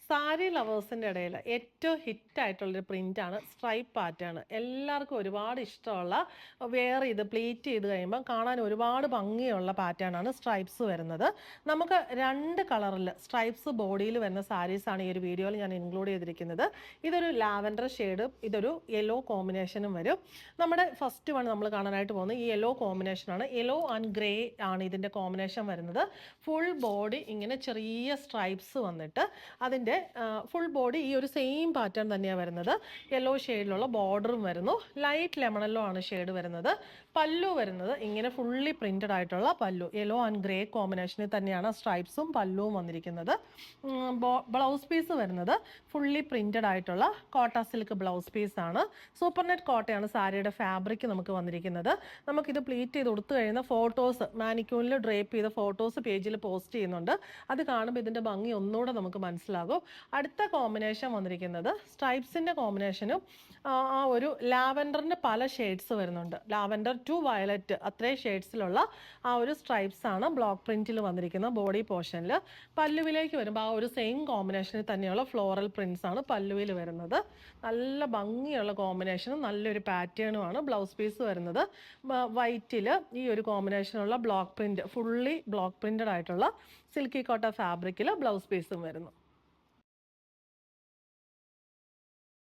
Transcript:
സാരി ലവേഴ്സിൻ്റെ ഇടയിൽ ഏറ്റവും ഹിറ്റായിട്ടുള്ളൊരു പ്രിൻ്റാണ് സ്ട്രൈപ്പ് പാറ്റേൺ. എല്ലാവർക്കും ഒരുപാട് ഇഷ്ടമുള്ള, വെയർ ചെയ്ത് പ്ലീറ്റ് ചെയ്ത് കഴിയുമ്പോൾ കാണാൻ ഒരുപാട് ഭംഗിയുള്ള പാറ്റേണാണ് സ്ട്രൈപ്സ് വരുന്നത്. നമുക്ക് രണ്ട് കളറിൽ സ്ട്രൈപ്സ് ബോഡിയിൽ വരുന്ന സാരീസാണ് ഈ ഒരു വീഡിയോയിൽ ഞാൻ ഇൻക്ലൂഡ് ചെയ്തിരിക്കുന്നത്. ഇതൊരു ലാവൻഡർ ഷെയ്ഡും ഇതൊരു യെല്ലോ കോമ്പിനേഷനും വരും. നമ്മുടെ ഫസ്റ്റ് വൺ നമ്മൾ കാണാനായിട്ട് പോകുന്നത് ഈ യെല്ലോ കോമ്പിനേഷനാണ്. യെല്ലോ ആൻഡ് ഗ്രേ ആണ് ഇതിൻ്റെ കോമ്പിനേഷൻ വരുന്നത്. ഫുൾ ബോഡി ഇങ്ങനെ ചെറിയ സ്ട്രൈപ്സ് വന്നിട്ട് അതിൻ്റെ ഫുൾ ബോഡി ഈ ഒരു സെയിം പാറ്റേൺ തന്നെയാണ് വരുന്നത്. യെല്ലോ ഷെയ്ഡിലുള്ള ബോർഡറും വരുന്നു. ലൈറ്റ് ലെമൺ യെല്ലോ ആണ് ഷെയ്ഡ് വരുന്നത്. പല്ലു വരുന്നത് ഇങ്ങനെ ഫുള്ളി പ്രിൻറ്റഡ് ആയിട്ടുള്ള പല്ലു, യെല്ലോ ആൻഡ് ഗ്രേ കോമ്പിനേഷനിൽ തന്നെയാണ് സ്ട്രൈപ്സും പല്ലുവും വന്നിരിക്കുന്നത്. ബ്ലൗസ് പീസ് വരുന്നത് ഫുള്ളി പ്രിൻറ്റഡ് ആയിട്ടുള്ള കോട്ട സിൽക്ക് ബ്ലൗസ് പീസാണ്. സൂപ്പർ നെറ്റ് കോട്ടയാണ് സാരിയുടെ ഫാബ്രിക് നമുക്ക് വന്നിരിക്കുന്നത്. നമുക്കിത് പ്ലീറ്റ് ചെയ്ത് കൊടുത്തു കഴിയുന്ന ഫോട്ടോസ് മാനിക്യൂണിൽ ഡ്രേപ്പ് ചെയ്ത ഫോട്ടോസ് പേജിൽ പോസ്റ്റ് ചെയ്യുന്നുണ്ട്. അത് കാണുമ്പോൾ ഇതിൻ്റെ ഭംഗി ഒന്നുകൂടെ നമുക്ക് മനസ്സിലാകും. അടുത്ത കോമ്പിനേഷൻ വന്നിരിക്കുന്നത് സ്ട്രൈപ്സിൻ്റെ കോമ്പിനേഷനും ആ ഒരു ലാവൻഡറിൻ്റെ പല ഷെയ്ഡ്സ് വരുന്നുണ്ട്. ലാവൻഡർ ടു വയലറ്റ് അത്രയും ഷെയ്ഡ്സിലുള്ള ആ ഒരു സ്ട്രൈപ്സ് ആണ് ബ്ലോക്ക് പ്രിൻറ്റിൽ വന്നിരിക്കുന്നത് ബോഡി പോർഷനിൽ. പല്ലുവിലേക്ക് വരുമ്പോൾ ആ ഒരു സെയിം കോമ്പിനേഷനിൽ തന്നെയുള്ള ഫ്ലോറൽ പ്രിൻറ്റ്സ് ആണ് പല്ലുവിൽ വരുന്നത്. നല്ല ഭംഗിയുള്ള കോമ്പിനേഷനും നല്ലൊരു പാറ്റേണുമാണ്. ബ്ലൗസ് പീസ് വരുന്നത് വൈറ്റിൽ ഈ ഒരു കോമ്പിനേഷനുള്ള block print, fully block printed ആയിട്ടുള്ള സിൽക്കി കോട്ട ഫാബ്രിക്കിൽ ബ്ലൗസ് പീസും വരുന്നു.